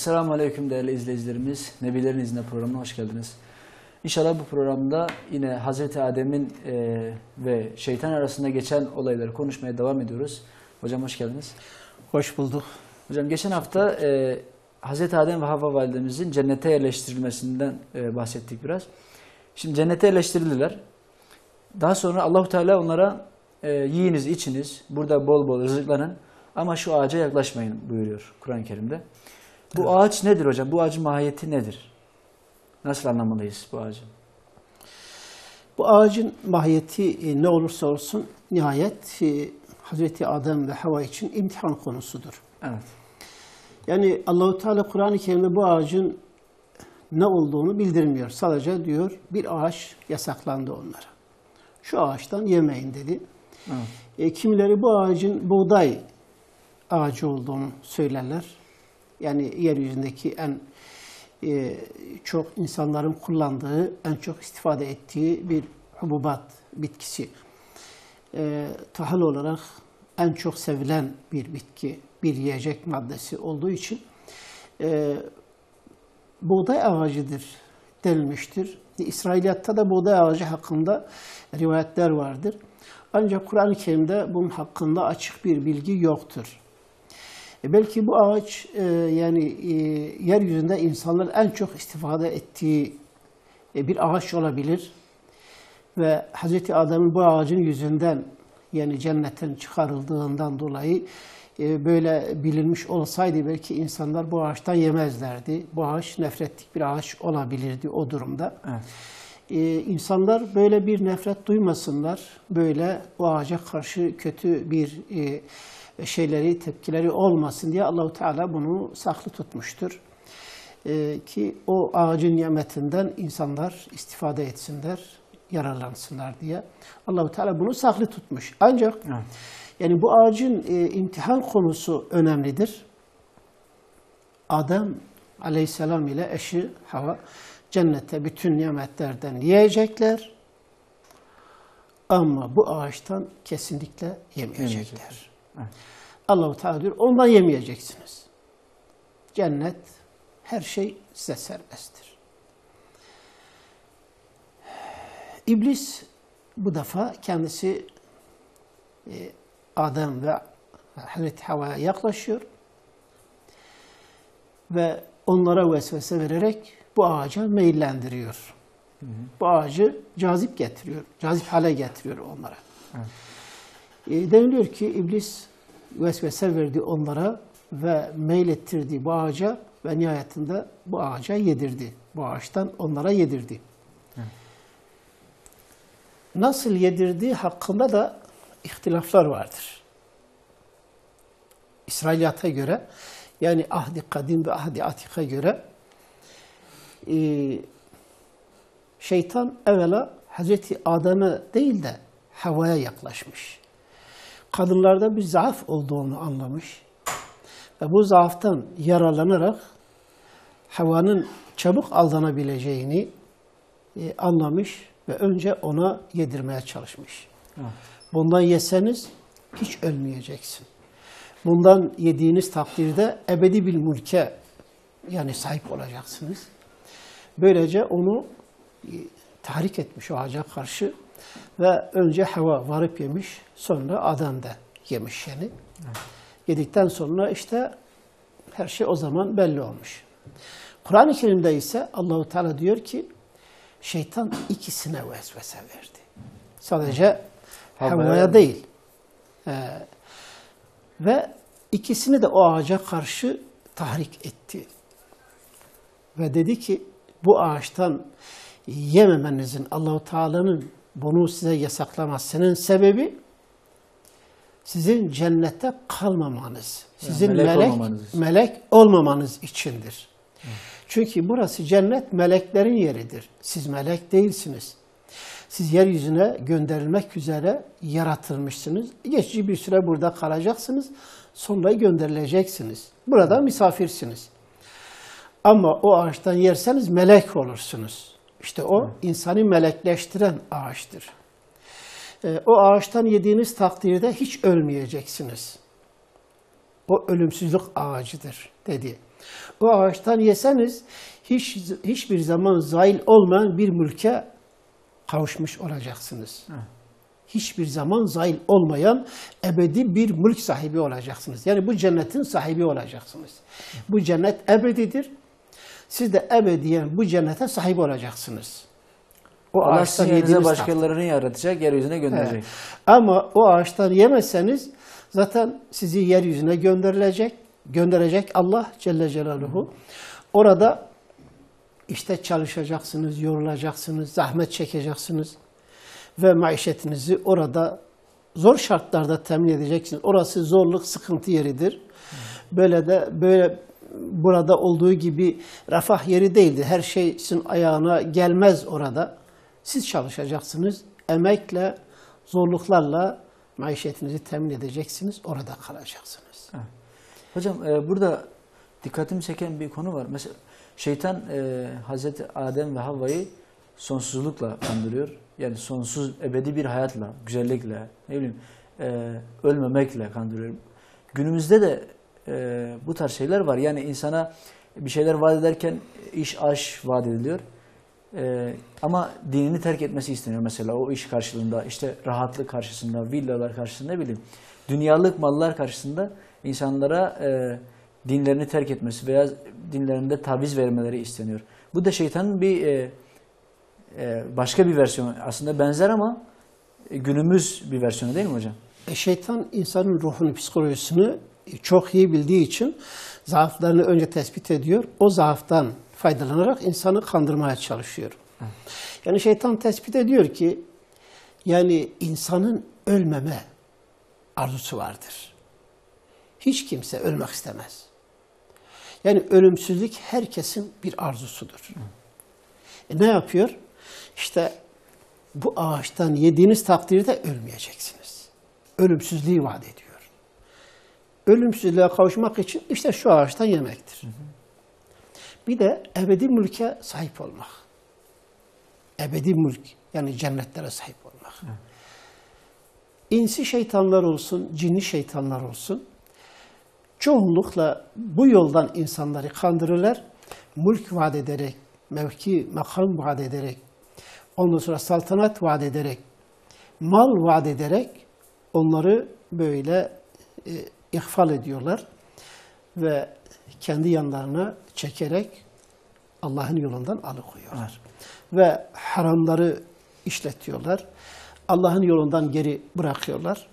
Esselamu Aleyküm değerli izleyicilerimiz. Nebilerin İzniyle programına hoş geldiniz. İnşallah bu programda yine Hazreti Adem'in ve şeytan arasında geçen olayları konuşmaya devam ediyoruz. Hocam hoş geldiniz. Hoş bulduk. Hocam geçen hafta Hazreti Adem ve Havva validemizin cennete yerleştirilmesinden bahsettik biraz. Şimdi cennete yerleştirildiler. Daha sonra Allahu Teala onlara yiyiniz, içiniz, burada bol bol rızıklanın ama şu ağaca yaklaşmayın buyuruyor Kur'an-ı Kerim'de. Bu evet. Ağaç nedir hocam? Bu ağacın mahiyeti nedir? Nasıl anlamalıyız bu ağacı? Bu ağacın mahiyeti ne olursa olsun nihayet Hazreti Adem ve Havva için imtihan konusudur. Evet. Yani Allahu Teala Kur'an-ı Kerim'de bu ağacın ne olduğunu bildirmiyor. Sadece diyor bir ağaç yasaklandı onlara. Şu ağaçtan yemeyin dedi. Evet. Kimileri bu ağacın buğday ağacı olduğunu söylerler. Yani yeryüzündeki en çok insanların kullandığı, en çok istifade ettiği bir hububat bitkisi. Tahıl olarak en çok sevilen bir bitki, bir yiyecek maddesi olduğu için buğday ağacıdır denilmiştir. İsrailiyatta da buğday ağacı hakkında rivayetler vardır. Ancak Kur'an-ı Kerim'de bunun hakkında açık bir bilgi yoktur. Belki bu ağaç yeryüzünde insanların en çok istifade ettiği bir ağaç olabilir. Ve Hazreti Adem'in bu ağacın yüzünden yani cennetten çıkarıldığından dolayı böyle bilinmiş olsaydı belki insanlar bu ağaçtan yemezlerdi. Bu ağaç nefretlik bir ağaç olabilirdi o durumda. Evet. İnsanlar böyle bir nefret duymasınlar, böyle o ağaca karşı kötü bir tepkileri olmasın diye Allahu Teala bunu saklı tutmuştur. Ki o ağacın nimetinden insanlar istifade etsinler, yararlansınlar diye. Allahu Teala bunu saklı tutmuş. Ancak evet. Yani bu ağacın imtihan konusu önemlidir. Adem Aleyhisselam ile eşi Havva cennette bütün nimetlerden yiyecekler. Ama bu ağaçtan kesinlikle yemeyecekler. Evet. Allah-u Teala diyor, ondan yemeyeceksiniz. Cennet, her şey size serbesttir. İblis bu defa kendisi Adem ve Hazreti Havva'ya yaklaşıyor ve onlara vesvese vererek bu ağaca meyillendiriyor. Hı hı. Bu ağacı cazip getiriyor, cazip hale getiriyor onlara. Evet. Deniliyor ki İblis vesvese verdi onlara ve meylettirdi bu ağaca ve nihayetinde bu ağaca yedirdi. Bu ağaçtan onlara yedirdi. Evet. Nasıl yedirdiği hakkında da ihtilaflar vardır. İsrailiyata göre yani Ahd-i Kadim ve Ahd-i Atik'a göre şeytan evvela Hazreti Adem'e değil de Havva'ya yaklaşmış. Kadınlarda bir zaaf olduğunu anlamış ve bu zaaftan yararlanarak Havva'nın çabuk aldanabileceğini anlamış ve önce ona yedirmeye çalışmış. Evet. Bundan yeseniz hiç ölmeyeceksin. Bundan yediğiniz takdirde ebedi bir mülke yani sahip olacaksınız. Böylece onu tahrik etmiş o ağaca karşı ve önce Havva varıp yemiş, sonra Adem de yemiş yani. Evet. Yedikten sonra işte her şey o zaman belli olmuş. Kur'an-ı Kerim'de ise Allahu Teala diyor ki şeytan ikisine vesvese verdi. Sadece Havva'ya değil. Ve ikisini de o ağaca karşı tahrik etti. Ve dedi ki bu ağaçtan yememenizin, Allahu Teala'nın bunu size yasaklamasının sebebi sizin cennette kalmamanız, sizin melek olmamanız içindir. Evet. Çünkü burası cennet meleklerin yeridir. Siz melek değilsiniz. Siz yeryüzüne gönderilmek üzere yaratılmışsınız. Geçici bir süre burada kalacaksınız. Sonra gönderileceksiniz. Burada misafirsiniz. Ama o ağaçtan yerseniz melek olursunuz. İşte o insanı melekleştiren ağaçtır. O ağaçtan yediğiniz takdirde hiç ölmeyeceksiniz. O ölümsüzlük ağacıdır dedi. O ağaçtan yeseniz hiçbir zaman zail olmayan bir mülke kavuşmuş olacaksınız. Hiçbir zaman zail olmayan ebedi bir mülk sahibi olacaksınız. Yani bu cennetin sahibi olacaksınız. Bu cennet ebedidir. Siz de ebediyen bu cennete sahip olacaksınız. O Allah ağaçtan sizin yerinize yediğiniz başkalarını yaratacak, yeryüzüne gönderecek. Evet. Ama o ağaçtan yemezseniz zaten sizi yeryüzüne gönderecek Allah Celle Celaluhu. Orada işte çalışacaksınız, yorulacaksınız, zahmet çekeceksiniz ve maişetinizi orada zor şartlarda temin edeceksiniz. Orası zorluk, sıkıntı yeridir. Böyle burada olduğu gibi refah yeri değildir. Her şey sizin ayağına gelmez orada. Siz çalışacaksınız. Emekle, zorluklarla maişetinizi temin edeceksiniz. Orada kalacaksınız. Evet. Hocam burada dikkatimi çeken bir konu var. Mesela şeytan Hazreti Adem ve Havva'yı sonsuzlukla kandırıyor. Yani sonsuz, ebedi bir hayatla, güzellikle, ne bileyim, ölmemekle kandırıyor. Günümüzde de bu tarz şeyler var. Yani insana bir şeyler vaat ederken iş aş vaat ediliyor. Ama dinini terk etmesi isteniyor mesela o iş karşılığında, işte rahatlık karşısında, villalar karşısında, ne bileyim, dünyalık mallar karşısında insanlara dinlerini terk etmesi veya dinlerinde taviz vermeleri isteniyor. Bu da şeytanın bir başka bir versiyonu, aslında benzer ama günümüz bir versiyonu değil mi hocam? Şeytan insanın ruhunu, psikolojisini çok iyi bildiği için zaaflarını önce tespit ediyor. O zaaftan faydalanarak insanı kandırmaya çalışıyor. Yani şeytan tespit ediyor ki yani insanın ölmeme arzusu vardır. Hiç kimse ölmek istemez. Yani ölümsüzlük herkesin bir arzusudur. Ne yapıyor? İşte bu ağaçtan yediğiniz takdirde ölmeyeceksiniz. Ölümsüzlüğü vaat ediyor. Ölümsüzlüğe kavuşmak için işte şu ağaçtan yemektir. Bir de ebedi mülke sahip olmak. Ebedi mülk, yani cennetlere sahip olmak. İnsi şeytanlar olsun, cinli şeytanlar olsun, çoğunlukla bu yoldan insanları kandırırlar. Mülk vaat ederek, mevki, makam vaat ederek, ondan sonra saltanat vaat ederek, mal vaat ederek onları böyle ihfal ediyorlar ve kendi yanlarına çekerek Allah'ın yolundan alıkoyuyorlar. Ve haramları işletiyorlar. Allah'ın yolundan geri bırakıyorlar.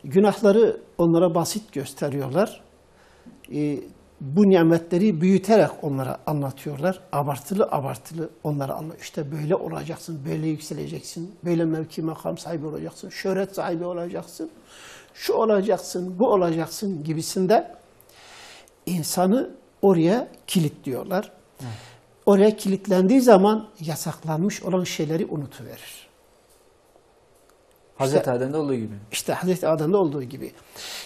Günahları onlara basit gösteriyorlar. Bu nimetleri büyüterek onlara anlatıyorlar. Abartılı abartılı onlara anlatıyorlar. İşte böyle olacaksın, böyle yükseleceksin, böyle mevki makam sahibi olacaksın, şöhret sahibi olacaksın, şu olacaksın, bu olacaksın gibisinde insanı oraya kilitliyorlar. Oraya kilitlendiği zaman yasaklanmış olan şeyleri unutuverir. Hazreti Adem'de olduğu gibi. İşte Hazreti Adem'de olduğu gibi.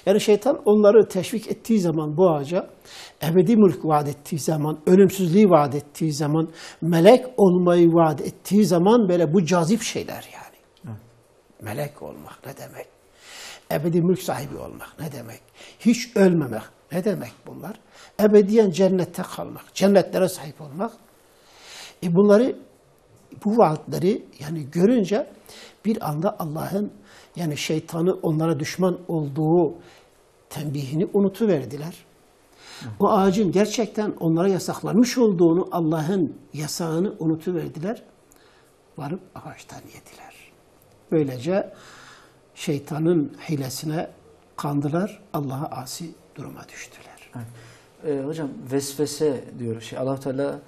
Yani şeytan onları teşvik ettiği zaman bu ağaca, ebedi mülk vaat ettiği zaman, ölümsüzlüğü vaat ettiği zaman, melek olmayı vaat ettiği zaman böyle bu cazip şeyler yani. Evet. Melek olmak ne demek? Ebedi mülk sahibi olmak ne demek? Hiç ölmemek ne demek bunlar? Ebediyen cennette kalmak, cennetlere sahip olmak. Bunları, bu vaatleri yani görünce bir anda Allah'ın yani şeytanı onlara düşman olduğu tembihini unutuverdiler. O ağacın gerçekten onlara yasaklanmış olduğunu, Allah'ın yasağını unutuverdiler. Varıp ağaçtan yediler. Böylece şeytanın hilesine kandılar, Allah'a asi duruma düştüler. Evet. Hocam vesvese diyor. Allah-u Teala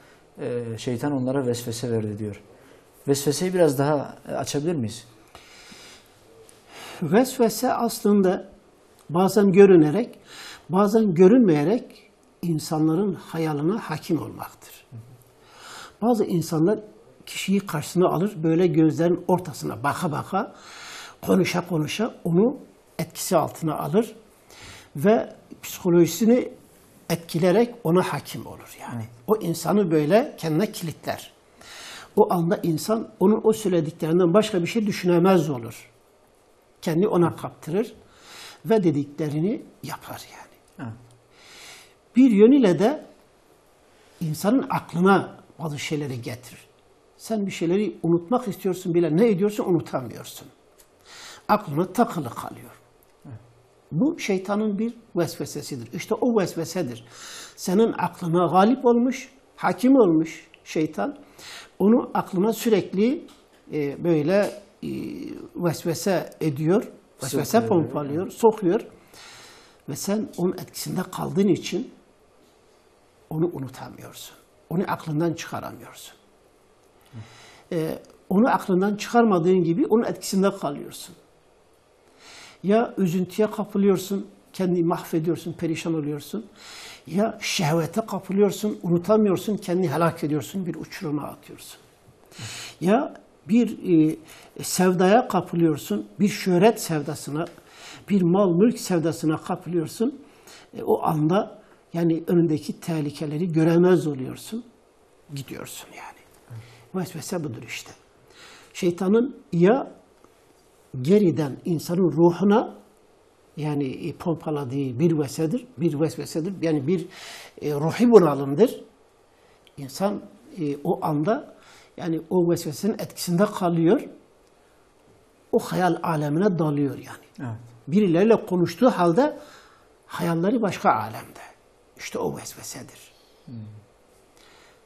şeytan onlara vesvese verdi diyor. Vesveseyi biraz daha açabilir miyiz? Vesvese aslında bazen görünerek, bazen görünmeyerek insanların hayaline hakim olmaktır. Bazı insanlar kişiyi karşısına alır, böyle gözlerin ortasına baka baka, konuşa konuşa onu etkisi altına alır ve psikolojisini etkilerek ona hakim olur yani. O insanı böyle kendine kilitler. O anda insan onun o söylediklerinden başka bir şey düşünemez olur. Kendi ona kaptırır ve dediklerini yapar yani. Evet. Bir yönüyle de insanın aklına bazı şeyleri getirir. Sen bir şeyleri unutmak istiyorsun bile ne ediyorsun unutamıyorsun. Aklına takılı kalıyor. Bu şeytanın bir vesvesesidir. İşte o vesvesedir. Senin aklına galip olmuş, hakim olmuş şeytan. Onu aklına sürekli böyle vesvese ediyor, vesvese pompalıyor, sokuyor. Ve sen onun etkisinde kaldığın için onu unutamıyorsun. Onu aklından çıkaramıyorsun. Onu aklından çıkarmadığın gibi onun etkisinde kalıyorsun. Ya üzüntüye kapılıyorsun, kendini mahvediyorsun, perişan oluyorsun. Ya şehvete kapılıyorsun, unutamıyorsun, kendini helak ediyorsun, bir uçuruma atıyorsun. Ya bir sevdaya kapılıyorsun, bir şöhret sevdasına, bir mal mülk sevdasına kapılıyorsun. O anda yani önündeki tehlikeleri göremez oluyorsun, gidiyorsun yani. Vesvese budur işte. Şeytanın ya geriden insanın ruhuna yani pompaladığı bir vesvesedir. Yani bir ruhi bunalımdır. İnsan o anda yani o vesvesenin etkisinde kalıyor. O hayal alemine dalıyor yani. Evet. Birileriyle konuştuğu halde hayalleri başka alemde. İşte o vesvesedir.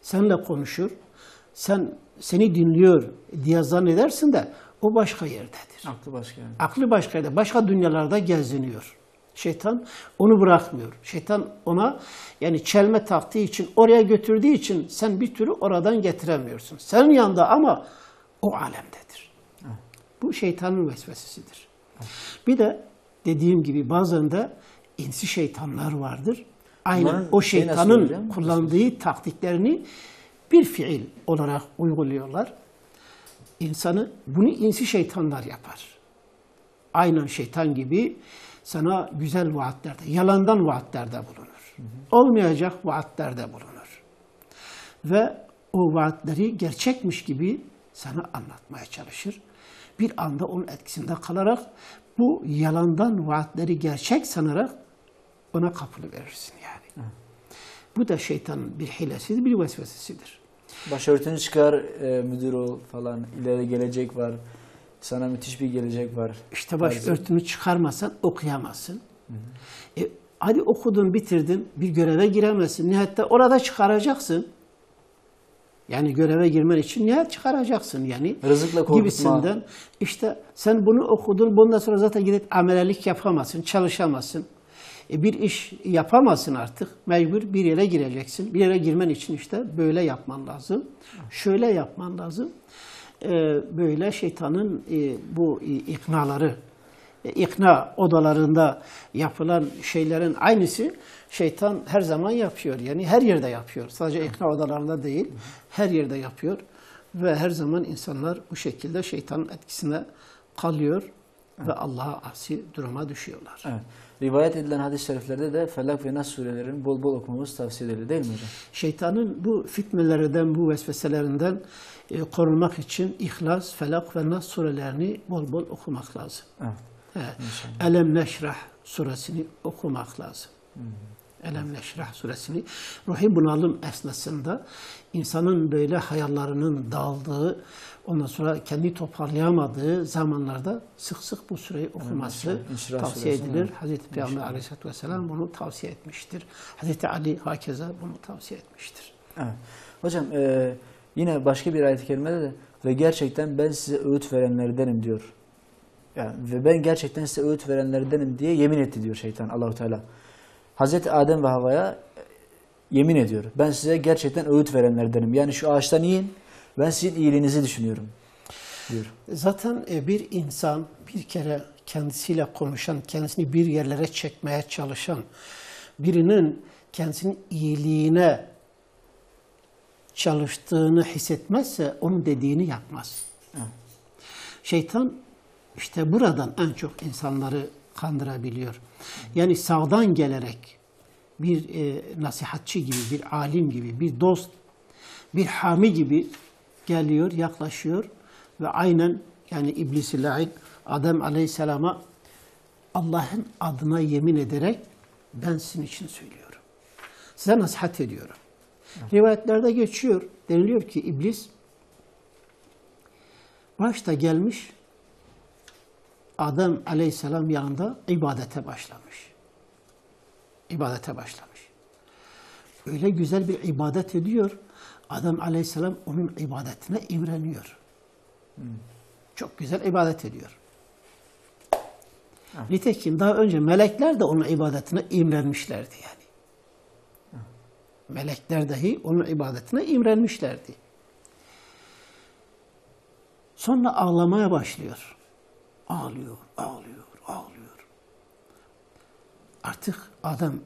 Seninle konuşur, seni dinliyor diye zannedersin de o başka yerdedir. Aklı başka yerde. Aklı başka yerde, başka dünyalarda geziniyor. Şeytan onu bırakmıyor. Şeytan ona yani çelme taktığı için, oraya götürdüğü için sen bir türlü oradan getiremiyorsun. Senin yanında ama o alemdedir. Evet. Bu şeytanın vesvesesidir. Evet. Bir de dediğim gibi bazen de insi şeytanlar vardır. Aynen o şeytanın kullandığı taktiklerini bir fiil olarak uyguluyorlar. Bunu insi şeytanlar yapar. Aynen şeytan gibi sana güzel vaatlerde, yalandan vaatlerde bulunur. Olmayacak vaatlerde bulunur. Ve o vaatleri gerçekmiş gibi sana anlatmaya çalışır. Bir anda onun etkisinde kalarak bu yalandan vaatleri gerçek sanarak ona kapılıverirsin yani. Bu da şeytanın bir hilesidir, bir vesvesesidir. Başörtünü çıkar, müdür ol falan, ileri gelecek var, sana müthiş bir gelecek var. İşte başörtünü çıkarmasan okuyamazsın. Hadi okudun, bitirdin, bir göreve giremezsin. Nihayatta orada çıkaracaksın. Yani göreve girmen için nihayet çıkaracaksın yani. Rızıkla korkutma. Gibisinden. İşte sen bunu okudun, bundan sonra zaten gidip amelelik yapamazsın, çalışamazsın. Bir iş yapamazsın artık. Mecbur bir yere gireceksin. Bir yere girmen için işte böyle yapman lazım. Şöyle yapman lazım. Böyle şeytanın bu iknaları, ikna odalarında yapılan şeylerin aynısı şeytan her zaman yapıyor. Yani her yerde yapıyor. Sadece ikna odalarında değil, her yerde yapıyor. Ve her zaman insanlar bu şekilde şeytanın etkisine kalıyor ve Allah'a asi duruma düşüyorlar. Evet. Rivayet edilen hadis-i şeriflerde de Felak ve Nas surelerini bol bol okumamız tavsiye edilir değil mi hocam? Şeytanın bu fitnelerden, bu vesveselerinden korunmak için İhlas, Felak ve Nas surelerini bol bol okumak lazım. Evet. Elem Neşrah suresini okumak lazım. Elem Neşrah suresini ruhi bunalım esnasında insanın böyle hayallerinin dağıldığı, ondan sonra kendi toparlayamadığı zamanlarda sık sık bu sureyi okuması tavsiye edilir. Hazreti Peygamber Aleyhisselatü Vesselam bunu tavsiye etmiştir. Hazreti Ali hakeza bunu tavsiye etmiştir. Evet. Hocam yine başka bir ayet-i kerimede de ve gerçekten ben size öğüt verenlerdenim diyor. Yani, ve ben gerçekten size öğüt verenlerdenim diye yemin etti diyor şeytan, Allahu Teala. Hazreti Adem ve Havva'ya yemin ediyor. Ben size gerçekten öğüt verenlerdenim. Yani şu ağaçtan yiyin, ben sizin iyiliğinizi düşünüyorum diyor. Zaten bir insan bir kere kendisiyle konuşan, kendisini bir yerlere çekmeye çalışan birinin kendisinin iyiliğine çalıştığını hissetmezse onun dediğini yapmaz. Evet. Şeytan işte buradan en çok insanları kandırabiliyor. Yani sağdan gelerek bir nasihatçı gibi, bir alim gibi, bir dost, bir hami gibi geliyor, yaklaşıyor ve aynen yani İblis-i La'in Adem Aleyhisselam'a Allah'ın adına yemin ederek ben sizin için söylüyorum. Size nasihat ediyorum. Rivayetlerde geçiyor. Deniliyor ki iblis başta gelmiş Adem Aleyhisselam yanında ibadete başlamış. İbadete başlamış. Öyle güzel bir ibadet ediyor. Adem Aleyhisselam onun ibadetine imreniyor. Çok güzel ibadet ediyor. Nitekim daha önce melekler de onun ibadetine imrenmişlerdi yani. Melekler dahi onun ibadetine imrenmişlerdi. Sonra ağlamaya başlıyor. Ağlıyor, ağlıyor, ağlıyor. Artık Adem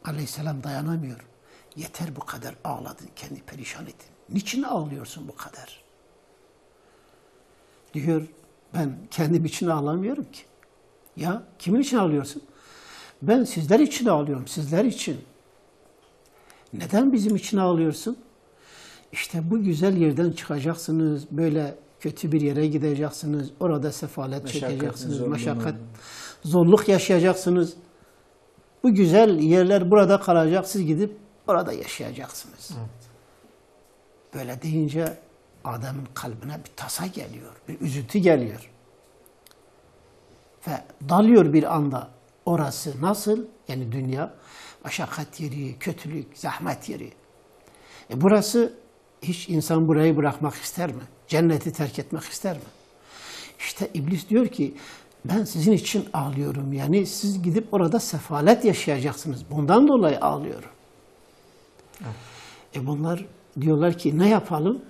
Aleyhisselam dayanamıyor. Yeter bu kadar ağladın, kendi perişan ettin. Niçin ağlıyorsun bu kadar? Diyor, ben kendim için ağlamıyorum ki. Ya kimin için ağlıyorsun? Ben sizler için ağlıyorum, sizler için. Neden bizim için ağlıyorsun? İşte bu güzel yerden çıkacaksınız, böyle kötü bir yere gideceksiniz, orada sefalet çekeceksiniz, meşakkat, zorluk yaşayacaksınız. Bu güzel yerler burada kalacak, siz gidip orada yaşayacaksınız. Evet. Böyle deyince adamın kalbine bir tasa geliyor, bir üzüntü geliyor. Ve dalıyor bir anda. Orası nasıl? Yani dünya, meşakkat yeri, kötülük, zahmet yeri. Burası, hiç insan burayı bırakmak ister mi? Cenneti terk etmek ister mi? İşte iblis diyor ki, ben sizin için ağlıyorum. Yani siz gidip orada sefalet yaşayacaksınız. Bundan dolayı ağlıyorum. Evet. Bunlar diyorlar ki, ne yapalım?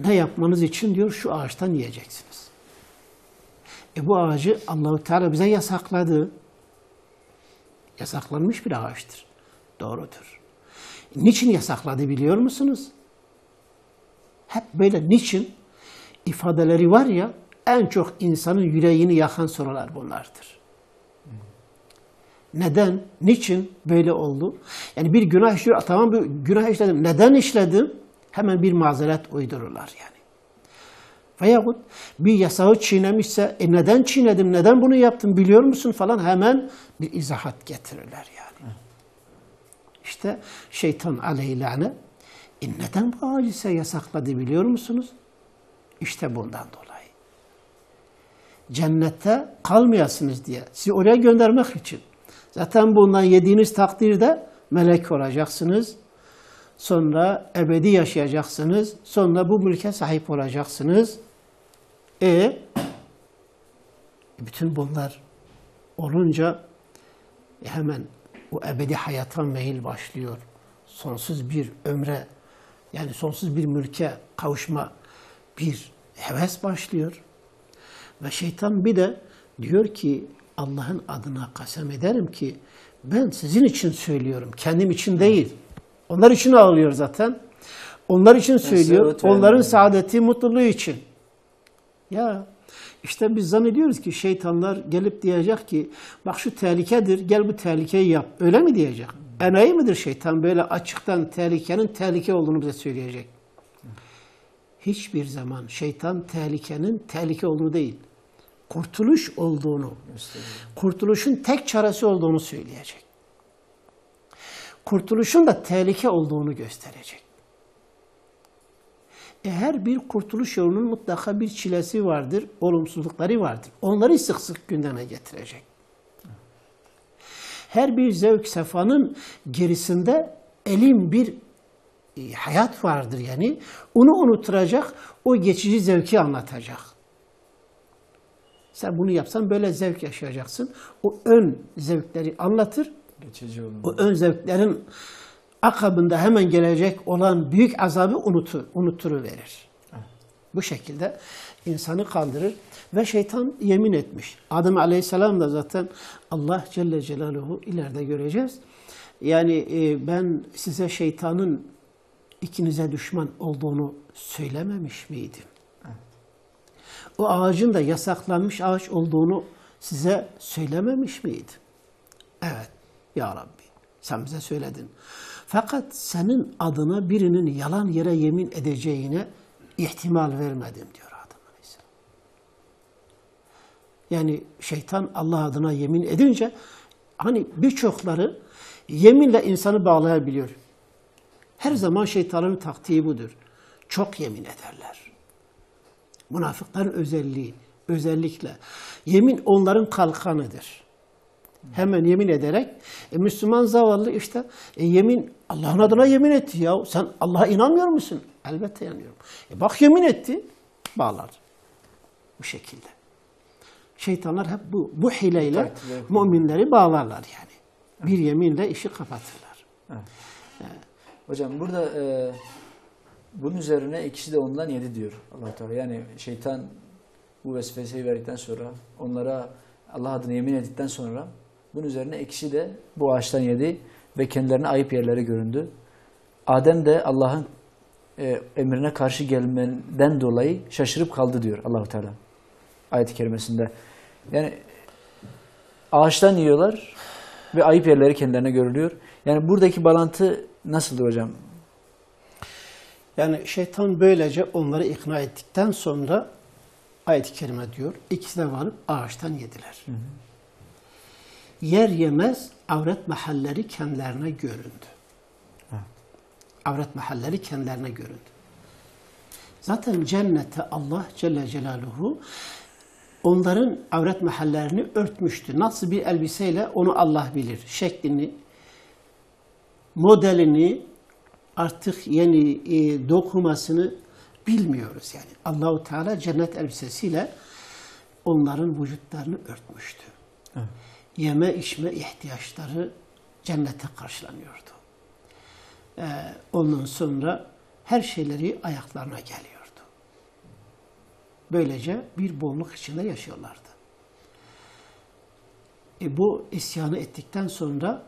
Ne yapmanız için diyor, şu ağaçtan yiyeceksiniz. Bu ağacı Allah-u Teala bize yasakladı. Yasaklanmış bir ağaçtır. Doğrudur. Niçin yasakladı biliyor musunuz? Hep böyle niçin ifadeleri var ya, en çok insanın yüreğini yakan sorular bunlardır. Neden? Niçin böyle oldu? Yani bir günah işliyor, tamam bir günah işledim. Neden işledim? Hemen bir mazeret uydururlar yani. Veyahut bir yasağı çiğnemişse, neden çiğnedim, neden bunu yaptım biliyor musun falan hemen bir izahat getirirler yani. İşte şeytan aleyhilâne, neden bu ağacı size yasakladı biliyor musunuz? İşte bundan dolayı. Cennette kalmayasınız diye, sizi oraya göndermek için. Zaten bundan yediğiniz takdirde melek olacaksınız. Sonra ebedi yaşayacaksınız. Sonra bu mülke sahip olacaksınız. Bütün bunlar olunca hemen o ebedi hayata meyil başlıyor. Sonsuz bir ömre, yani sonsuz bir mülke kavuşma bir heves başlıyor. Ve şeytan bir de diyor ki, Allah'ın adına kasem ederim ki ben sizin için söylüyorum, kendim için değil. Onlar için ağlıyor zaten. Onlar için söylüyor. Onların saadeti, mutluluğu için. Ya işte biz zannediyoruz ki şeytanlar gelip diyecek ki bak şu tehlikedir, gel bu tehlikeyi yap. Öyle mi diyecek? Enayi midir şeytan böyle açıktan tehlikenin tehlike olduğunu bize söyleyecek? Hiçbir zaman şeytan tehlikenin tehlike olduğunu değil, kurtuluş olduğunu, kurtuluşun tek çaresi olduğunu söyleyecek. Kurtuluşun da tehlike olduğunu gösterecek. Her bir kurtuluş yolunun mutlaka bir çilesi vardır, olumsuzlukları vardır. Onları sık sık gündeme getirecek. Her bir zevk sefanın gerisinde elim bir hayat vardır yani. Onu unutturacak, o geçici zevki anlatacak. Sen bunu yapsan böyle zevk yaşayacaksın. O ön zevkleri anlatır. O ön zevklerin akabında hemen gelecek olan büyük azabı unutturuverir. Bu şekilde insanı kandırır ve şeytan yemin etmiş. Adem Aleyhisselam da zaten Allah Celle Celaluhu ileride göreceğiz. Yani ben size şeytanın ikinize düşman olduğunu söylememiş miydim? O ağacın da yasaklanmış ağaç olduğunu size söylememiş miydim? Evet ya Rabbi, sen bize söyledin. Fakat senin adına birinin yalan yere yemin edeceğine ihtimal vermedim diyor Adem Aleyhisselam. Yani şeytan Allah adına yemin edince hani birçokları yeminle insanı bağlayabiliyor. Her zaman şeytanın taktiği budur. Çok yemin ederler. Münafıkların özelliği, özellikle yemin onların kalkanıdır. Hemen yemin ederek Müslüman zavallı işte yemin Allah'ın adına yemin etti ya. Sen Allah'a inanmıyor musun? Elbette inanıyorum. Bak yemin etti. Bağlar. Bu şekilde. Şeytanlar hep bu hileyle müminleri bağlarlar yani. Bir yeminle işi kapatırlar. Evet. Hocam burada bunun üzerine ikisi de ondan yedi diyor Allah Teala. Yani şeytan bu vesveseyi verdikten sonra, onlara Allah adına yemin ettikten sonra bunun üzerine ikisi de bu ağaçtan yedi ve kendilerine ayıp yerlere göründü. Adem de Allah'ın emrine karşı gelmeden dolayı şaşırıp kaldı diyor Allah Teala ayet-i kerimesinde. Yani ağaçtan yiyorlar ve ayıp yerleri kendilerine görülüyor. Yani buradaki bağlantı nasıldır hocam? Yani şeytan böylece onları ikna ettikten sonra ayet-i kerime diyor, ikisi de varıp ağaçtan yediler. Hı hı. Yer yemez avret mahalleri kendilerine göründü. Evet. Avret mahalleri kendilerine göründü. Zaten cennete Allah Celle Celaluhu onların avret mahallerini örtmüştü. Nasıl bir elbiseyle onu Allah bilir. Şeklini, modelini, artık yeni dokumasını bilmiyoruz yani. Allahu Teala cennet elbisesiyle onların vücutlarını örtmüştü. Evet. Yeme içme ihtiyaçları cennete karşılanıyordu. Ondan sonra her şeyleri ayaklarına geliyordu. Böylece bir bolluk içinde yaşıyorlardı. Bu isyanı ettikten sonra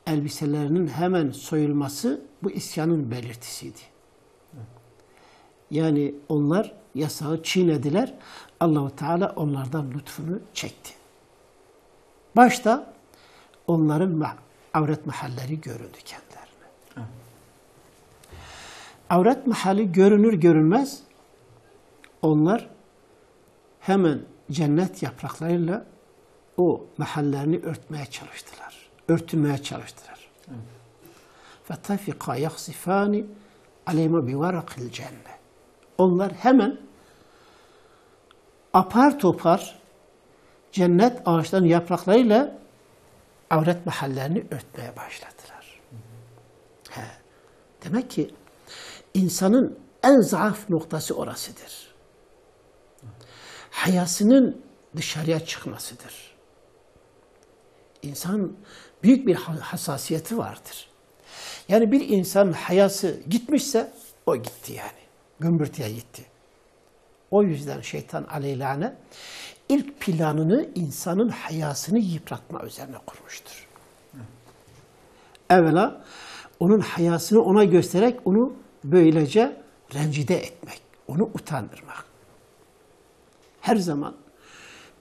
elbiselerinin hemen soyulması bu isyanın belirtisiydi. Yani onlar yasağı çiğnediler. Allah-u Teala onlardan lütfunu çekti. Başta onların avret mahalleri göründü kendilerine. Avret mahalli görünür görünmez onlar hemen cennet yapraklarıyla o mahallerini örtmeye çalıştılar. Örtünmeye çalıştılar. فَتَفِقَا يَخْصِفَانِ عَلَيْمَ بِوَرَقِ الْجَنَّةِ Onlar hemen apar topar cennet ağaçlarının yapraklarıyla avret mahallerini örtmeye başladılar. Demek ki insanın en zaaf noktası orasıdır. Hayasının dışarıya çıkmasıdır. İnsan büyük bir hassasiyeti vardır. Yani bir insan hayası gitmişse o gitti yani. Gümbürtüye gitti. O yüzden şeytan aleyhine ilk planını insanın hayasını yıpratma üzerine kurmuştur. Evvela onun hayasını ona göstererek onu böylece rencide etmek, onu utandırmak. Her zaman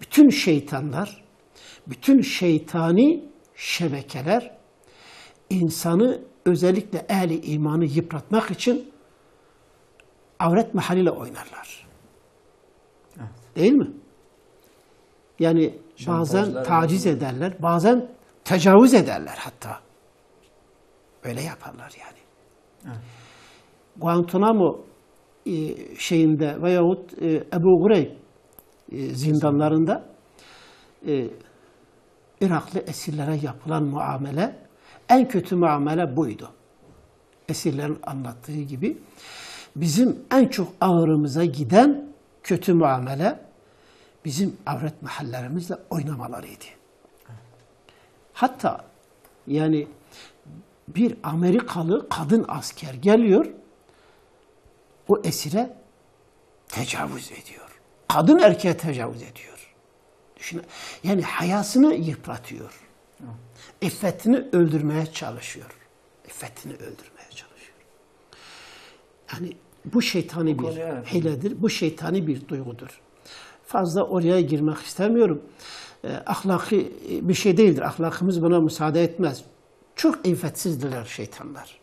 bütün şeytanlar, bütün şeytani şebekeler insanı özellikle ehli imanı yıpratmak için avret mahalliyle oynarlar. Evet. Değil mi? Yani bazen taciz ederler, bazen tecavüz ederler hatta. Öyle yaparlar yani. Evet. Guantanamo şeyinde veyahut Ebu Gureyb zindanlarında Iraklı esirlere yapılan muamele, en kötü muamele buydu. Esirlerin anlattığı gibi bizim en çok ağrımıza giden kötü muamele bizim avret mahallerimizle oynamalarıydı. Hatta yani bir Amerikalı kadın asker geliyor, o esire tecavüz ediyor. Kadın erkeğe tecavüz ediyor. Düşün, yani hayasını yıpratıyor. İffetini öldürmeye çalışıyor. İffetini öldürmeye çalışıyor. Yani bu şeytani bir hiledir, bu şeytani bir duygudur. Fazla oraya girmek istemiyorum. Ahlaki bir şey değildir. Ahlakımız buna müsaade etmez. Çok iffetsizdirler şeytanlar.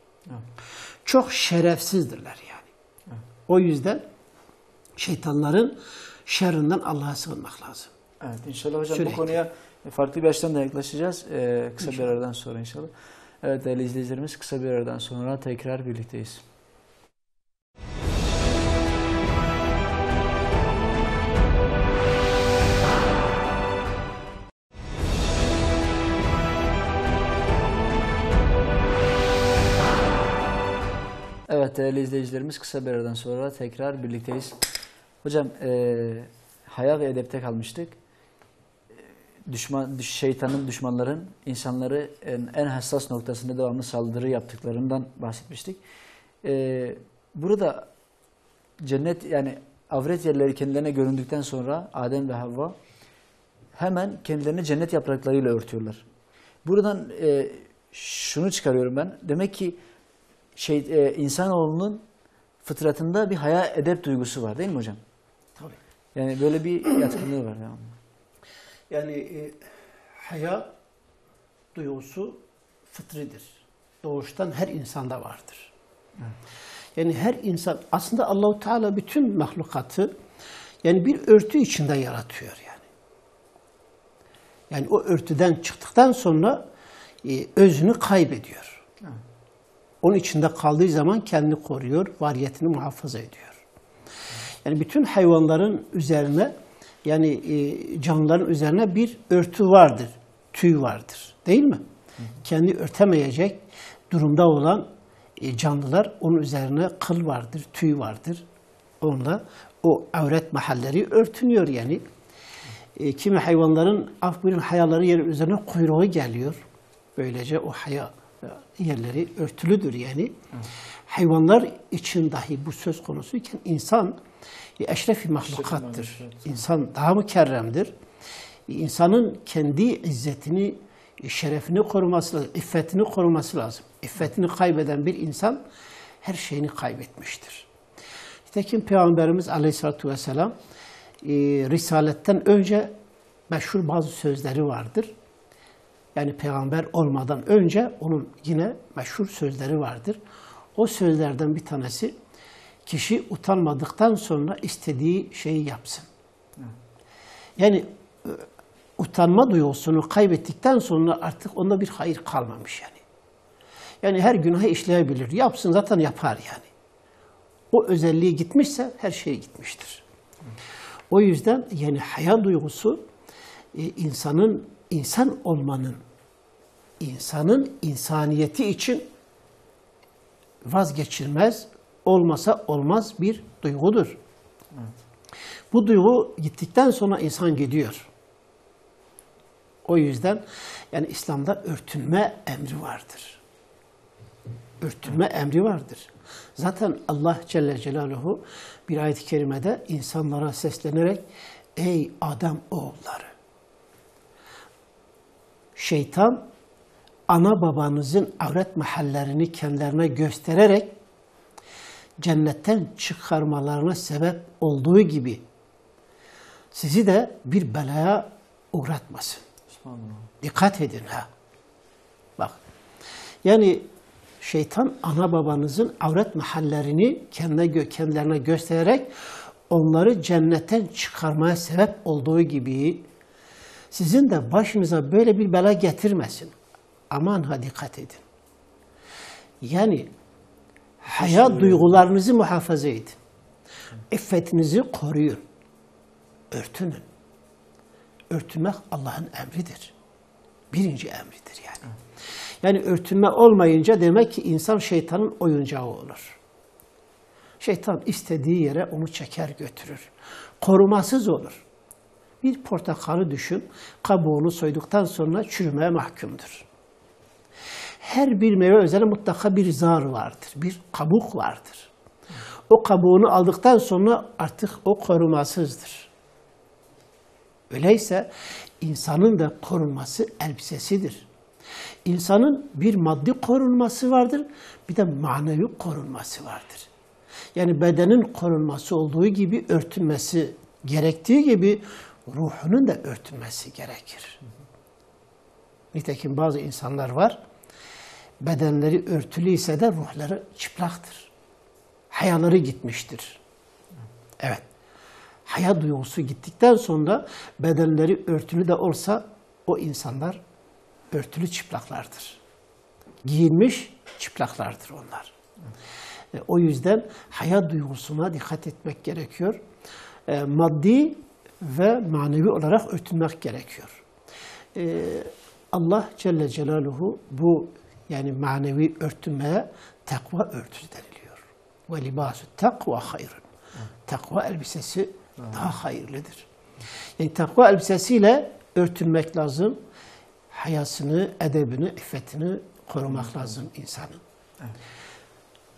Çok şerefsizdirler yani. O yüzden şeytanların şerrinden Allah'a sığınmak lazım. Evet, inşallah hocam sürekli bu konuya farklı bir açıdan da yaklaşacağız. Kısa bir aradan sonra inşallah. Evet değerli izleyicilerimiz, kısa bir aradan sonra tekrar birlikteyiz. Evet değerli izleyicilerimiz, kısa bir aradan sonra tekrar birlikteyiz. Hocam haya ve edepte kalmıştık. Şeytanın, düşmanların insanları en hassas noktasında devamlı saldırı yaptıklarından bahsetmiştik. Burada cennet, yani avret yerleri kendilerine göründükten sonra Adem ve Havva hemen kendilerini cennet yapraklarıyla örtüyorlar. Buradan şunu çıkarıyorum ben. Demek ki insanoğlunun fıtratında bir haya edep duygusu var değil mi hocam? Tabii. Yani böyle bir yatkınlığı var. Yani haya duygusu fıtridir. Doğuştan her insanda vardır. Evet. Yani her insan, aslında Allahu Teala bütün mahlukatı yani bir örtü içinde yaratıyor yani. Yani o örtüden çıktıktan sonra özünü kaybediyor. Evet. Onun içinde kaldığı zaman kendini koruyor, variyetini muhafaza ediyor. Yani bütün hayvanların üzerine, yani canlıların üzerine bir örtü vardır, tüy vardır, değil mi? Hı hı. Kendi örtemeyecek durumda olan canlılar, onun üzerine kıl vardır, tüy vardır. Onunla o avret mahalleri örtünüyor yani. Kimi hayvanların hayaları yerin üzerine kuyruğu geliyor. Böylece o haya yerleri örtülüdür yani. Evet. Hayvanlar için dahi bu söz konusuyken insan eşref-i mahlukattır. İnsan daha mükerremdir. İnsanın kendi izzetini, şerefini koruması lazım, iffetini koruması lazım. İffetini kaybeden bir insan her şeyini kaybetmiştir. Nitekim Peygamberimiz Aleyhisselatü Vesselam Risaletten önce meşhur bazı sözleri vardır. Yani peygamber olmadan önce onun yine meşhur sözleri vardır. O sözlerden bir tanesi, kişi utanmadıktan sonra istediği şeyi yapsın. Yani utanma duygusunu kaybettikten sonra artık onda bir hayır kalmamış yani. Yani her günahı işleyebilir. Yapsın, zaten yapar yani. O özelliği gitmişse her şey gitmiştir. O yüzden yani haya duygusu insanın, insan olmanın, insanın insaniyeti için vazgeçilmez, olmasa olmaz bir duygudur. Evet. Bu duygu gittikten sonra insan gidiyor. O yüzden yani İslam'da örtünme emri vardır. Örtünme emri vardır. Zaten Allah Celle Celaluhu bir ayet-i kerimede insanlara seslenerek, ey Adem oğulları, şeytan ana babanızın avret mahallerini kendilerine göstererek cennetten çıkarmalarına sebep olduğu gibi sizi de bir belaya uğratmasın. Dikkat edin ha. Bak. Yani şeytan ana babanızın avret mahallerini kendilerine göstererek onları cennetten çıkarmaya sebep olduğu gibi sizin de başınıza böyle bir bela getirmesin. Aman ha, dikkat edin. Yani haya duygularınızı muhafaza edin. İffetinizi koruyun. Örtünün. Örtünmek Allah'ın emridir. Birinci emridir yani. Yani örtünme olmayınca demek ki insan şeytanın oyuncağı olur. Şeytan istediği yere onu çeker götürür. Korumasız olur. Bir portakalı düşün, kabuğunu soyduktan sonra çürümeye mahkumdur. Her bir meyve üzerine mutlaka bir zar vardır, bir kabuk vardır. O kabuğunu aldıktan sonra artık o korumasızdır. Öyleyse insanın da korunması elbisesidir. İnsanın bir maddi korunması vardır, bir de manevi korunması vardır. Yani bedenin korunması olduğu gibi, örtünmesi gerektiği gibi ruhunun da örtünmesi gerekir. Nitekim bazı insanlar var, bedenleri örtülüyse de ruhları çıplaktır. Hayaları gitmiştir. Evet. Haya duygusu gittikten sonra bedenleri örtülü de olsa o insanlar örtülü çıplaklardır. giyinmiş çıplaklardır onlar. O yüzden hayat duygusuna dikkat etmek gerekiyor. Maddi ve manevi olarak örtünmek gerekiyor. Allah Celle Celaluhu bu yani manevi örtünmeye takva örtüsü deniliyor. Ve libasu takva hayrun. Takva elbisesi daha hayırlıdır. Yani takva elbisesiyle örtünmek lazım. Hayasını, edebini, iffetini korumak lazım insanın.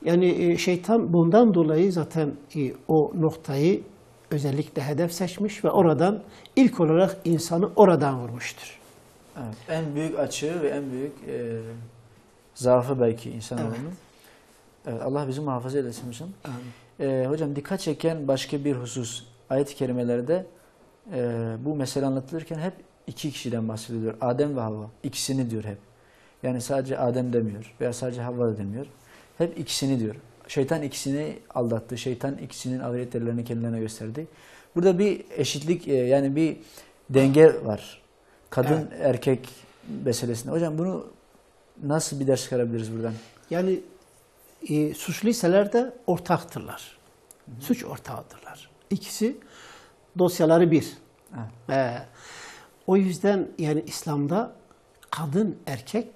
Yani şeytan bundan dolayı zaten o noktayı özellikle hedef seçmiş ve oradan ilk olarak insanı oradan vurmuştur. Evet, en büyük açığı ve en büyük zaafı belki insanoğlunun. Evet. Evet, Allah bizi muhafaza eylesin hocam. Hocam dikkat çeken başka bir husus ayet-i kerimelerde bu mesele anlatılırken hep iki kişiden bahsediliyor. Adem ve Havva. İkisini diyor hep. Yani sadece Adem demiyor veya sadece Havva da demiyor. Hep ikisini diyor. Şeytan ikisini aldattı. Şeytan ikisinin ayrıtlarını kendilerine gösterdi. Burada bir eşitlik yani bir denge var. Kadın erkek meselesinde. Hocam bunu nasıl bir ders çıkarabiliriz buradan? Yani suçluysalar da ortaktırlar. Suç ortağıdırlar. İkisi dosyaları bir. O yüzden yani İslam'da kadın erkek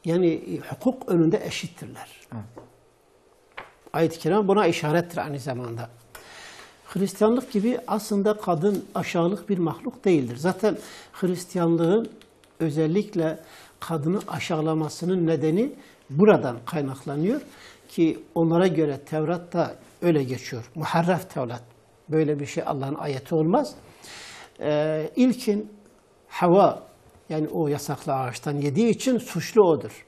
yani hukuk önünde eşittirler. Ayet-i Kerime buna işarettir aynı zamanda. Hristiyanlık gibi aslında kadın aşağılık bir mahluk değildir. Zaten Hristiyanlığın özellikle kadını aşağılamasının nedeni buradan kaynaklanıyor ki onlara göre Tevrat'ta öyle geçiyor. Muharref Tevrat. Böyle bir şey Allah'ın ayeti olmaz. İlkin Havva yani o yasaklı ağaçtan yediği için suçlu odur.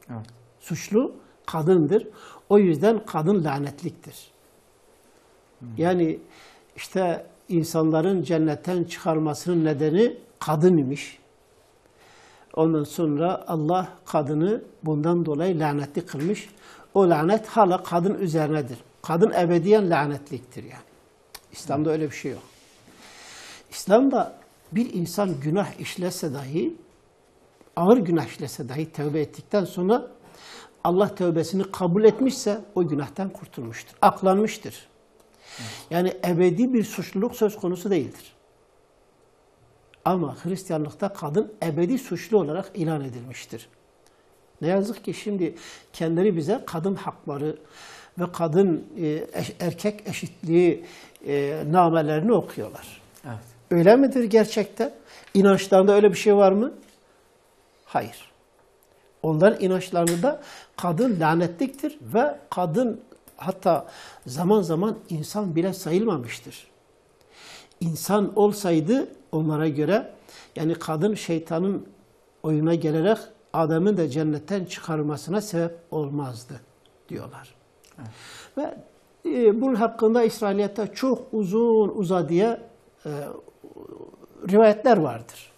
Evet. Suçlu kadındır. O yüzden kadın lanetliktir. Yani işte insanların cennetten çıkarmasının nedeni kadın imiş. Ondan sonra Allah kadını bundan dolayı lanetli kılmış. O lanet hala kadın üzerinedir. Kadın ebediyen lanetliktir yani. İslam'da öyle bir şey yok. İslam'da bir insan günah işlese dahi, ağır günah işlese dahi tövbe ettikten sonra Allah tövbesini kabul etmişse o günahtan kurtulmuştur. Aklanmıştır. Yani ebedi bir suçluluk söz konusu değildir. Ama Hristiyanlıkta kadın ebedi suçlu olarak ilan edilmiştir. Ne yazık ki şimdi kendileri bize kadın hakları ve kadın erkek eşitliği namelerini okuyorlar. Evet. Öyle midir gerçekten? İnançlarında öyle bir şey var mı? Hayır. Onların inançlarında kadın lanetliktir ve kadın hatta zaman zaman insan bile sayılmamıştır. İnsan olsaydı onlara göre yani kadın şeytanın oyuna gelerek Adem'in de cennetten çıkarılmasına sebep olmazdı diyorlar. Evet. Ve bunun hakkında İsrailiyette çok uzun uzadıya rivayetler vardır.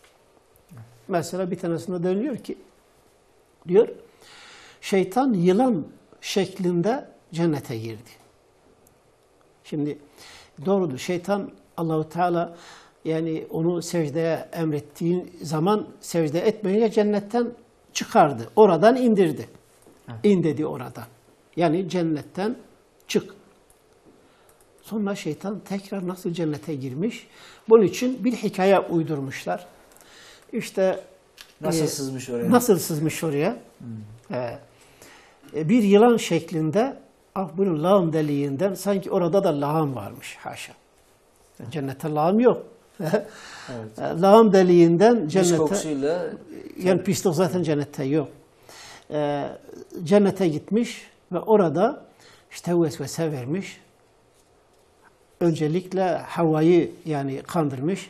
Evet. Mesela bir tanesinde deniliyor ki diyor şeytan yılan şeklinde cennete girdi. Şimdi doğrudur. Şeytan Allahu Teala yani onu secdeye emrettiği zaman secde etmeyince cennetten çıkardı. Oradan indirdi. Evet. İn dedi oradan. Yani cennetten çık. Sonra şeytan tekrar nasıl cennete girmiş? Bunun için bir hikaye uydurmuşlar. İşte nasıl sızmış oraya? Nasıl sızmış oraya? Bir yılan şeklinde bunun lağım deliğinden sanki orada da lağım varmış. Haşa. Cennette lağım yok. Evet. Lağım deliğinden cennete... kokusuyla... Yani pislik zaten cennette yok. Cennete gitmiş ve orada işte vesvese vermiş. Öncelikle Havva'yı yani kandırmış.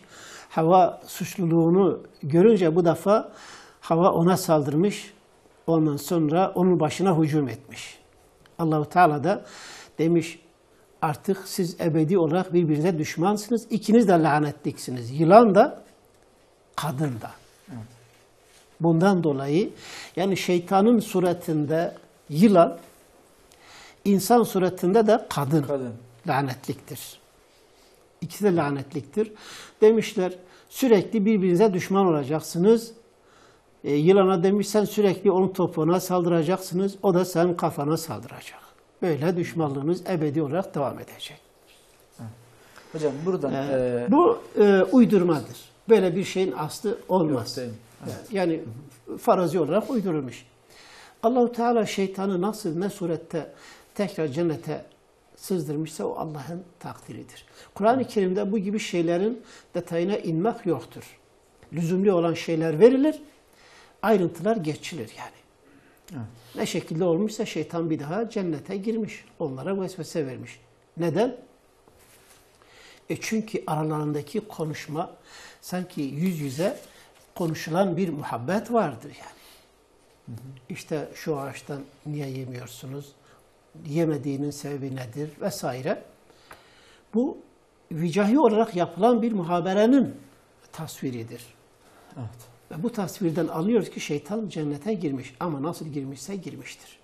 Havva suçluluğunu görünce bu defa Havva ona saldırmış. Ondan sonra onun başına hücum etmiş. Allah-u Teala da demiş artık siz ebedi olarak birbirinize düşmansınız. İkiniz de lanetliksiniz. Yılan da kadın da. Evet. Bundan dolayı yani şeytanın suretinde yılan, insan suretinde de kadın. Lanetliktir. İkisi de lanetliktir. Demişler sürekli birbirinize düşman olacaksınız. Yılana demiş sen sürekli onun topuğuna saldıracaksınız, o da senin kafana saldıracak. Böyle düşmanlığınız ebedi olarak devam edecek. Hocam buradan... Bu uydurmadır. Böyle bir şeyin aslı olmaz. Yok, yani farazi olarak uydurulmuş. Allah-u Teala şeytanı nasıl ne surette tekrar cennete sızdırmışsa o Allah'ın takdiridir. Kur'an-ı Kerim'de bu gibi şeylerin detayına inmek yoktur. Lüzumlu olan şeyler verilir, ayrıntılar geçilir yani. Evet. Ne şekilde olmuşsa şeytan bir daha cennete girmiş, onlara vesvese vermiş. Neden? Çünkü aralarındaki konuşma sanki yüz yüze konuşulan bir muhabbet vardır yani. İşte şu ağaçtan niye yemiyorsunuz? Yemediğinin sebebi nedir? Vesaire. Bu vicahi olarak yapılan bir muhaberenin tasviridir. Evet. Ve bu tasvirden anlıyoruz ki şeytan cennete girmiş. Ama nasıl girmişse girmiştir.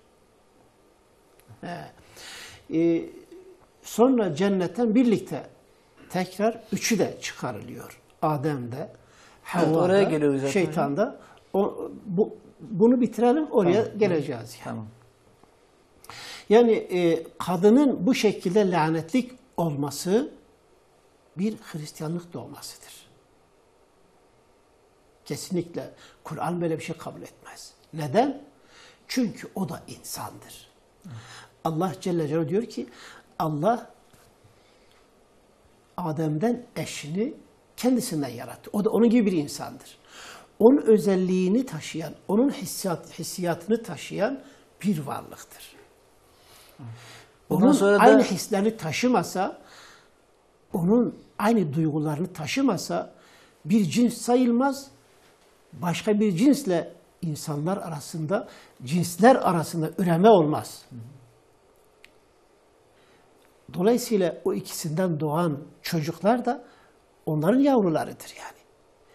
Sonra cennetten birlikte tekrar üçü de çıkarılıyor. Adem de, Havva oraya da, geliyoruz zaten. şeytan da. Bunu bitirelim, oraya geleceğiz. Yani. Tamam. Yani kadının bu şekilde lanetlik olması bir Hristiyanlık doğmasıdır. Kesinlikle Kur'an böyle bir şey kabul etmez. Neden? Çünkü o da insandır. Allah Celle Celaluhu diyor ki Allah Adem'den eşini kendisinden yarattı. O da onun gibi bir insandır. Onun özelliğini taşıyan, onun hissiyatını taşıyan bir varlıktır. Onun sonra da aynı hislerini taşımasa, onun aynı duygularını taşımasa bir cins sayılmaz. Başka bir cinsle insanlar arasında, cinsler arasında üreme olmaz. Dolayısıyla o ikisinden doğan çocuklar da onların yavrularıdır yani.